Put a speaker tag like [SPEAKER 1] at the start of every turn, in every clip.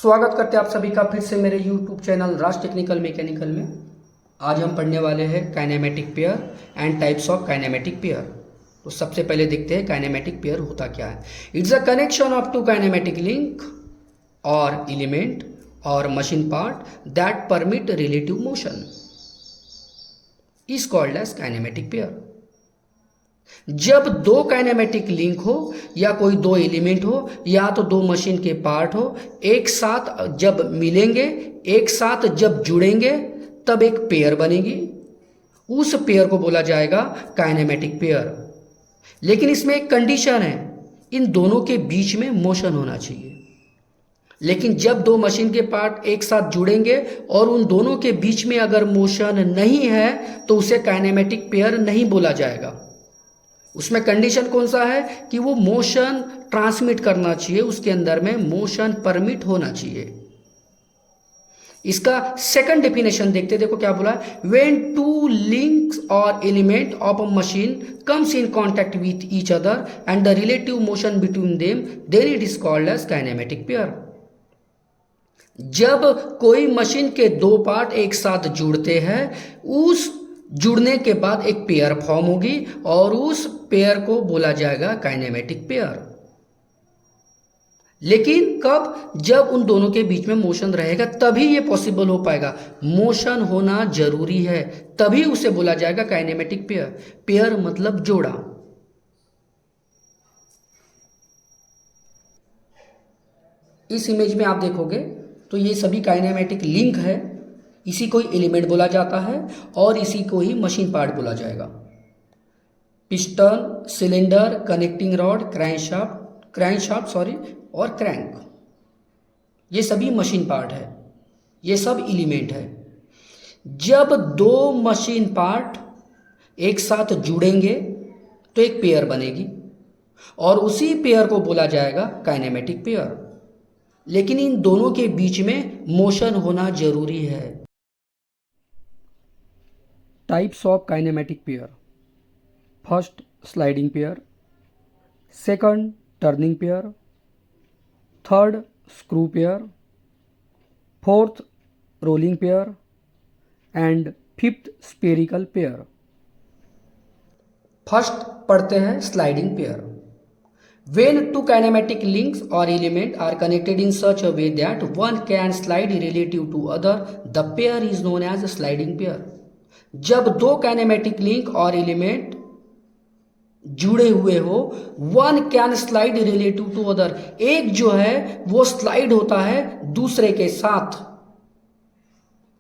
[SPEAKER 1] स्वागत करते हैं आप सभी का फिर से मेरे YouTube चैनल राज टेक्निकल मैकेनिकल में। आज हम पढ़ने वाले हैं kinematic pair and types of kinematic pair. तो सबसे पहले देखते हैं काइनेमेटिक पेयर होता क्या है। It's a connection of two kinematic link और element or machine part that permit relative motion is called as kinematic pair. जब दो काइनेमेटिक लिंक हो या कोई दो एलिमेंट हो या तो दो मशीन के पार्ट हो, एक साथ जब मिलेंगे, एक साथ जब जुड़ेंगे, तब एक पेयर बनेगी। उस पेयर को बोला जाएगा काइनेमेटिक पेयर। लेकिन इसमें एक कंडीशन है, इन दोनों के बीच में मोशन होना चाहिए। लेकिन जब दो मशीन के पार्ट एक साथ जुड़ेंगे और उन दोनों के बीच में अगर मोशन नहीं है तो उसे काइनेमेटिक पेयर नहीं बोला जाएगा। उसमें कंडीशन कौन सा है कि वो मोशन ट्रांसमिट करना चाहिए, उसके अंदर में मोशन परमिट होना चाहिए। इसका सेकंड डेफिनेशन देखते, देखो क्या बोला है। When two links or element of a machine comes in contact with each other and the relative motion between them, then it is called as kinematic pair. जब कोई मशीन के दो पार्ट एक साथ जुड़ते हैं, उस जुड़ने के बाद एक पेयर फॉर्म होगी और उस पेयर को बोला जाएगा काइनेमेटिक पेयर। लेकिन कब? जब उन दोनों के बीच में मोशन रहेगा तभी ये पॉसिबल हो पाएगा। मोशन होना जरूरी है, तभी उसे बोला जाएगा काइनेमेटिक पेयर। पेयर मतलब जोड़ा। इस इमेज में आप देखोगे तो ये सभी काइनेमेटिक लिंक है। इसी को ही एलिमेंट बोला जाता है और इसी को ही मशीन पार्ट बोला जाएगा। Piston, cylinder, connecting rod, crankshaft और क्रैंक, ये सभी मशीन पार्ट है, ये सब एलिमेंट है। जब दो मशीन पार्ट एक साथ जुड़ेंगे तो एक पेयर बनेगी और उसी पेयर को बोला जाएगा काइनेमेटिक पेयर। लेकिन इन दोनों के बीच में मोशन होना जरूरी है। Types of kinematic pair. First, sliding pair. Second, turning pair. Third, screw pair. Fourth, rolling pair and fifth, spherical pair. First पढ़ते हैं sliding pair. When two kinematic links or element are connected in such a way that one can slide relative to other, the pair is known as a sliding pair. जब दो kinematic link और element जुड़े हुए हो, one can slide relative to other, एक जो है वो स्लाइड होता है दूसरे के साथ,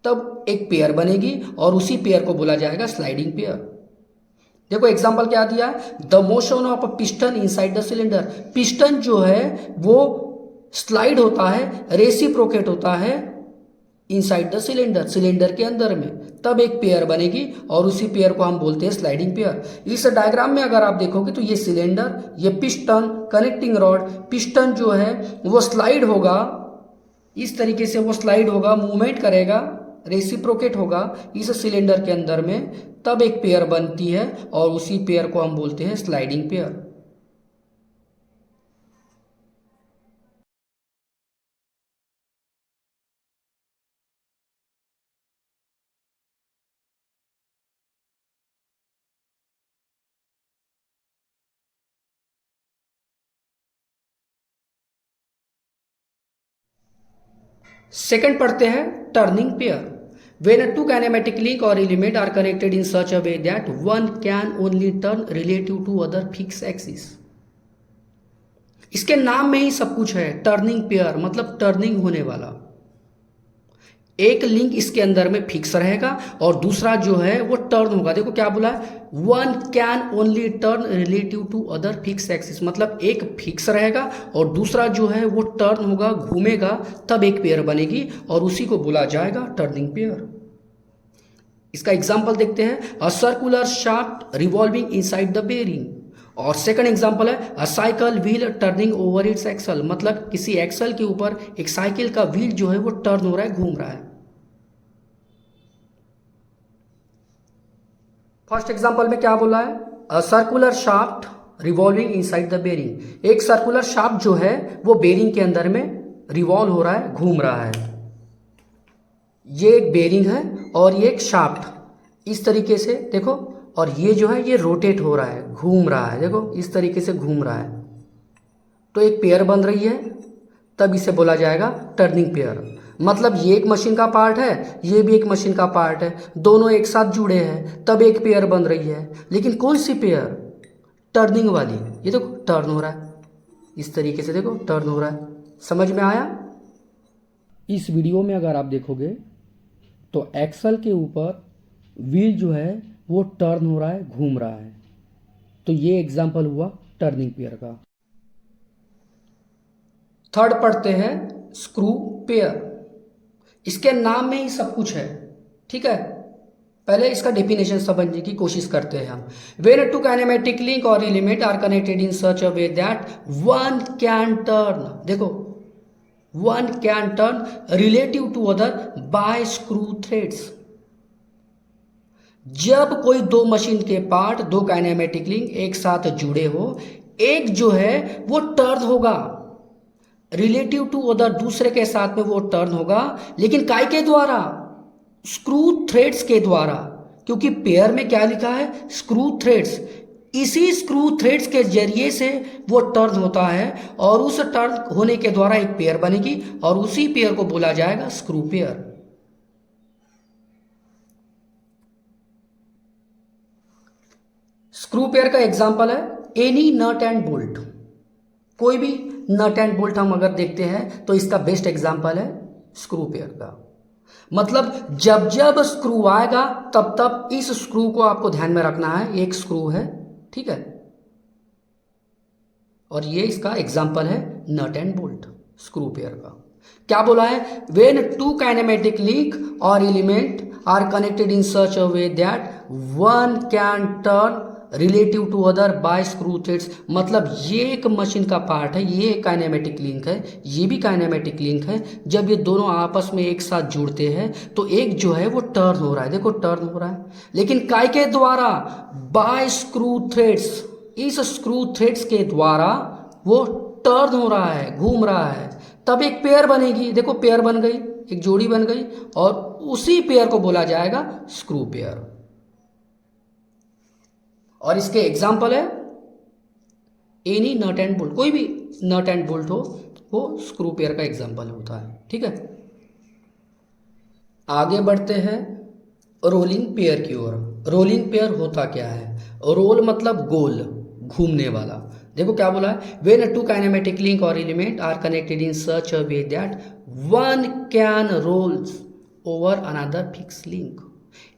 [SPEAKER 1] तब एक पेयर बनेगी और उसी पेयर को बोला जाएगा स्लाइडिंग पेयर। देखो एग्जांपल क्या दिया है। The motion of a piston inside the cylinder. Piston जो है वो स्लाइड होता है, रेसिप्रोकेट होता है इनसाइड द सिलेंडर, सिलेंडर के अंदर में, तब एक पेयर बनेगी और उसी पेयर को हम बोलते हैं स्लाइडिंग पेयर। इस डायग्राम में अगर आप देखोगे तो ये सिलेंडर, ये पिस्टन, कनेक्टिंग रॉड, पिस्टन जो है वो स्लाइड होगा, इस तरीके से वो स्लाइड होगा, मूवमेंट करेगा, रेसिप्रोकेट होगा इस सिलेंडर के अंदर में, तब एक पेयर बनती है और उसी पेयर को हम बोलते हैं स्लाइडिंग पेयर। सेकंड पढ़ते हैं turning pair. When two kinematic link or element are connected in such a way that one can only turn relative to other fixed axis. इसके नाम में ही सब कुछ है। टर्निंग पेयर मतलब टर्निंग होने वाला। एक लिंक इसके अंदर में फिक्स रहेगा और दूसरा जो है वो टर्न होगा। देखो क्या बोला है, one can only turn relative to other fix axis, मतलब एक फिक्स रहेगा और दूसरा जो है वो टर्न होगा, घूमेगा, तब एक पेयर बनेगी और उसी को बोला जाएगा टर्निंग पेयर। इसका एग्जांपल देखते हैं। A circular shaft revolving inside the bearing. और सेकंड एग्जांपल है a cycle wheel turning over its axle, मतलब किसी एक्सल के ऊपर एक साइकिल का व्हील जो है वो टर्न हो रहा है, घूम रहा है। फर्स्ट एग्जांपल में क्या बोला है, a circular shaft revolving inside the bearing. एक सर्कुलर शाफ्ट जो है वो बेरिंग के अंदर में रिवॉल्व हो रहा है, घूम रहा है। ये एक बेरिंग है और ये एक शाफ्ट, इस तरीके से देखो, और ये जो है ये रोटेट हो रहा है, घूम रहा है, देखो इस तरीके से घूम रहा है। तो एक पेयर बन रही है, तब इसे बोला जाएगा टर्निंग पेयर। मतलब ये एक मशीन का पार्ट है, ये भी एक मशीन का पार्ट है, दोनों एक साथ जुड़े हैं, तब एक पेयर बन रही है। लेकिन कौन सी पेयर? टर्निंग वाली। ये देखो टर्न हो रहा है, इस तरीके से देखो टर्न हो रहा है। समझ में आया? इस वीडियो में अगर आप देखोगे तो एक्सल के ऊपर व्हील जो है वो टर्न हो रहा है, घूम रहा है। तो ये एग्जाम्पल हुआ टर्निंग पेयर का। थर्ड पढ़ते हैं स्क्रू पेयर। इसके नाम में ही सब कुछ है, ठीक है। पहले इसका डेफिनेशन समझने की कोशिश करते हैं हम। व्हेन टू काइनेमेटिक लिंक और element are connected in such a way that one can turn, देखो one can turn relative to other by screw threads. जब कोई दो मशीन के पार्ट, दो काइनेमेटिक लिंक एक साथ जुड़े हो, एक जो है वो टर्न होगा रिलेटिव टू अदर, दूसरे के साथ में वो टर्न होगा, लेकिन काय के द्वारा? स्क्रू थ्रेड्स के द्वारा। क्योंकि पेयर में क्या लिखा है? Screw threads. इसी स्क्रू थ्रेड्स के जरिए से वो टर्न होता है और उस टर्न होने के द्वारा एक पेयर बनेगी और उसी पेयर को बोला जाएगा स्क्रू पेयर। स्क्रू पेयर का एग्जांपल है एनी नट एंड बोल्ट। कोई भी नट एंड बोल्ट हम अगर देखते हैं तो इसका बेस्ट एग्जांपल है स्क्रू पेयर का। मतलब जब जब स्क्रू आएगा तब तब इस स्क्रू को आपको ध्यान में रखना है, एक स्क्रू है, ठीक है। और ये इसका एग्जांपल है nut and bolt, screw pair का। क्या बोला है? व्हेन टू काइनेमेटिक लिंक और element are connected in such a way that one can turn relative to other by screw threads. मतलब ये एक मशीन का पार्ट है, ये काइनेमेटिक लिंक है, ये भी काइनेमेटिक लिंक है। जब ये दोनों आपस में एक साथ जुड़ते हैं तो एक जो है वो टर्न हो रहा है, देखो टर्न हो रहा है, लेकिन काय के द्वारा? By screw threads. इस स्क्रू थ्रेड्स के द्वारा वो टर्न हो रहा है, घूम रहा है, तब एक पेयर बनेगी। देखो पेयर बन गई, एक जोड़ी बन गई, और उसी पेयर को बोला जाएगा स्क्रू पेयर। और इसके एग्जाम्पल है एनी नट एंड बोल्ट। कोई भी नट एंड बोल्ट हो वो स्क्रू पेयर का एग्जाम्पल होता है, ठीक है। आगे बढ़ते हैं रोलिंग पेयर की ओर। रोलिंग पेयर होता क्या है? रोल मतलब गोल, घूमने वाला। देखो क्या बोला है? व्हेन टू काइनेमेटिक लिंक और element are connected in such a way that one can rolls over another fix link.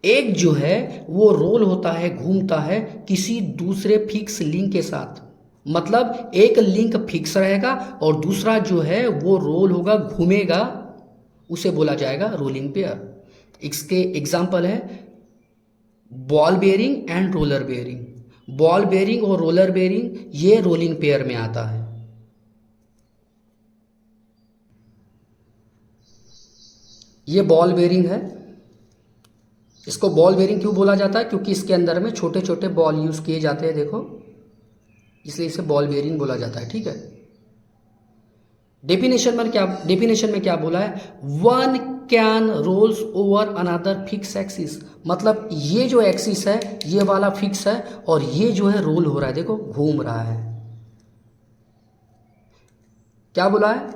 [SPEAKER 1] एक जो है वो रोल होता है, घूमता है किसी दूसरे फिक्स लिंक के साथ। मतलब एक लिंक फिक्स रहेगा और दूसरा जो है वो रोल होगा, घूमेगा, उसे बोला जाएगा रोलिंग पेयर। इसके एग्जाम्पल है ball bearing and roller bearing. Ball bearing और रोलर बेयरिंग ये रोलिंग पेयर में आता है। ये बॉल बेयरिंग है। इसको बॉल बेयरिंग क्यों बोला जाता है? क्योंकि इसके अंदर में छोटे छोटे बॉल यूज किए जाते हैं, देखो, इसलिए इसे बॉल बेयरिंग बोला जाता है, ठीक है। डेफिनेशन में क्या बोला है? One can rolls over another fix axis. मतलब ये जो एक्सिस है ये वाला फिक्स है और ये जो है रोल हो रहा है, देखो घूम रहा है। क्या बोला है?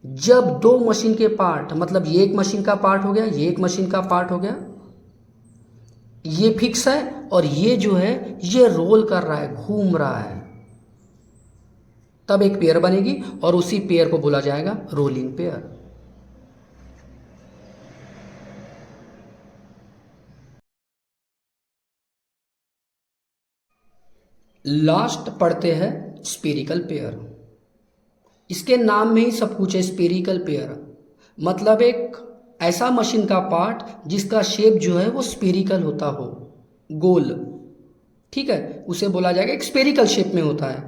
[SPEAKER 1] जब दो मशीन के पार्ट, मतलब ये एक मशीन का पार्ट हो गया, ये एक मशीन का पार्ट हो गया, ये फिक्स है और ये जो है ये रोल कर रहा है, घूम रहा है, तब एक पेयर बनेगी और उसी पेयर को बोला जाएगा रोलिंग पेयर। लास्ट पढ़ते हैं स्पेरिकल पेयर। इसके नाम में ही सब कुछ है। स्पेरिकल पेयर मतलब एक ऐसा मशीन का पार्ट जिसका शेप जो है वो स्पेरिकल होता हो, गोल, ठीक है, उसे बोला जाएगा, एक स्पेरिकल शेप में होता है,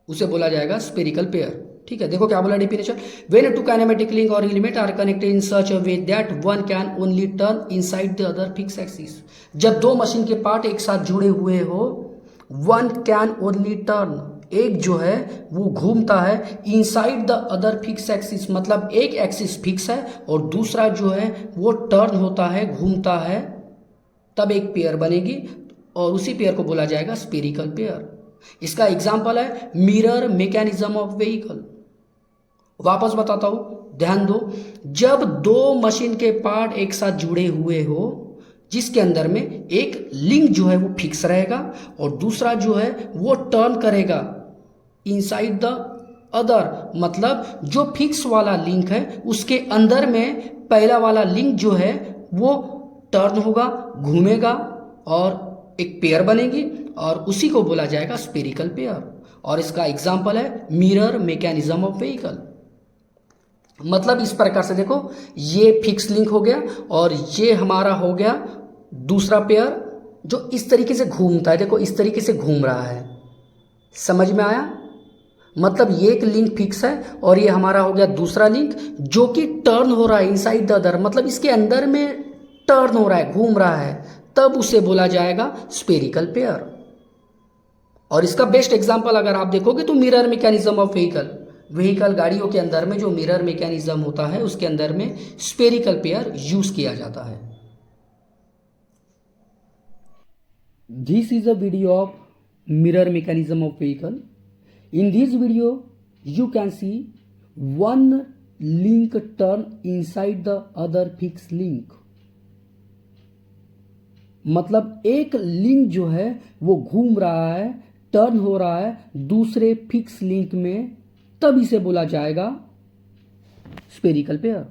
[SPEAKER 1] उसे बोला जाएगा स्पेरिकल पेयर, ठीक है। देखो क्या बोला definition? When two kinematic link और element are connected in such a way that one can only turn inside the other fix axis. जब दो मशीन के पार्ट एक साथ जुड़े हुए हो, वन कैन ओनली टर्न, एक जो है वो घूमता है inside the other fix axis, मतलब एक एक्सिस फिक्स है और दूसरा जो है वो टर्न होता है, घूमता है, तब एक पेयर बनेगी और उसी पेयर को बोला जाएगा स्फेरिकल पेयर। इसका एग्जाम्पल है मिरर मैकेनिज्म ऑफ व्हीकल। वापस बताता हूं, ध्यान दो। जब दो मशीन के पार्ट एक साथ जुड़े हुए हो, जिसके अंदर में एक लिंक जो है वो फिक्स रहेगा और दूसरा जो है वो टर्न करेगा इनसाइड द अदर, मतलब जो फिक्स वाला लिंक है उसके अंदर में पहला वाला लिंक जो है वो टर्न होगा, घूमेगा और एक पेयर बनेगी और उसी को बोला जाएगा स्फेरिकल पेयर। और इसका एग्जांपल है मिरर मैकेनिज्म ऑफ व्हीकल। मतलब इस प्रकार से देखो, ये फिक्स लिंक हो गया और ये हमारा हो गया दूसरा पेयर जो इस तरीके से घूमता है। देखो इस तरीके से घूम रहा है, समझ में आया? मतलब ये एक लिंक फिक्स है और ये हमारा हो गया दूसरा लिंक जो कि टर्न हो रहा है इनसाइड द अदर, मतलब इसके अंदर में टर्न हो रहा है, घूम रहा है, तब उसे बोला जाएगा स्फेरिकल पेयर। और इसका बेस्ट एग्जांपल अगर आप देखोगे तो मिरर मैकेनिज्म ऑफ व्हीकल गाड़ियों के अंदर में जो मिरर मैकेनिज्म होता है उसके अंदर में स्फेरिकल पेयर यूज किया जाता है। This is a video of mirror mechanism of vehicle. In this video, you can see one link turn inside the other fixed link। मतलब एक लिंक जो है वो घूम रहा है, टर्न हो रहा है दूसरे फिक्स लिंक में, तब इसे बोला जाएगा स्फेरिकल पेयर।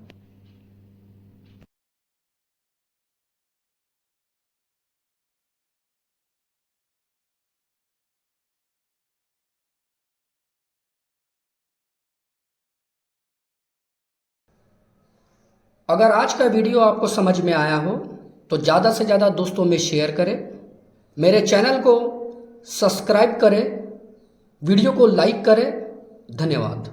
[SPEAKER 1] अगर आज का वीडियो आपको समझ में आया हो तो ज़्यादा से ज़्यादा दोस्तों में शेयर करें, मेरे चैनल को सब्सक्राइब करें, वीडियो को लाइक करें। धन्यवाद।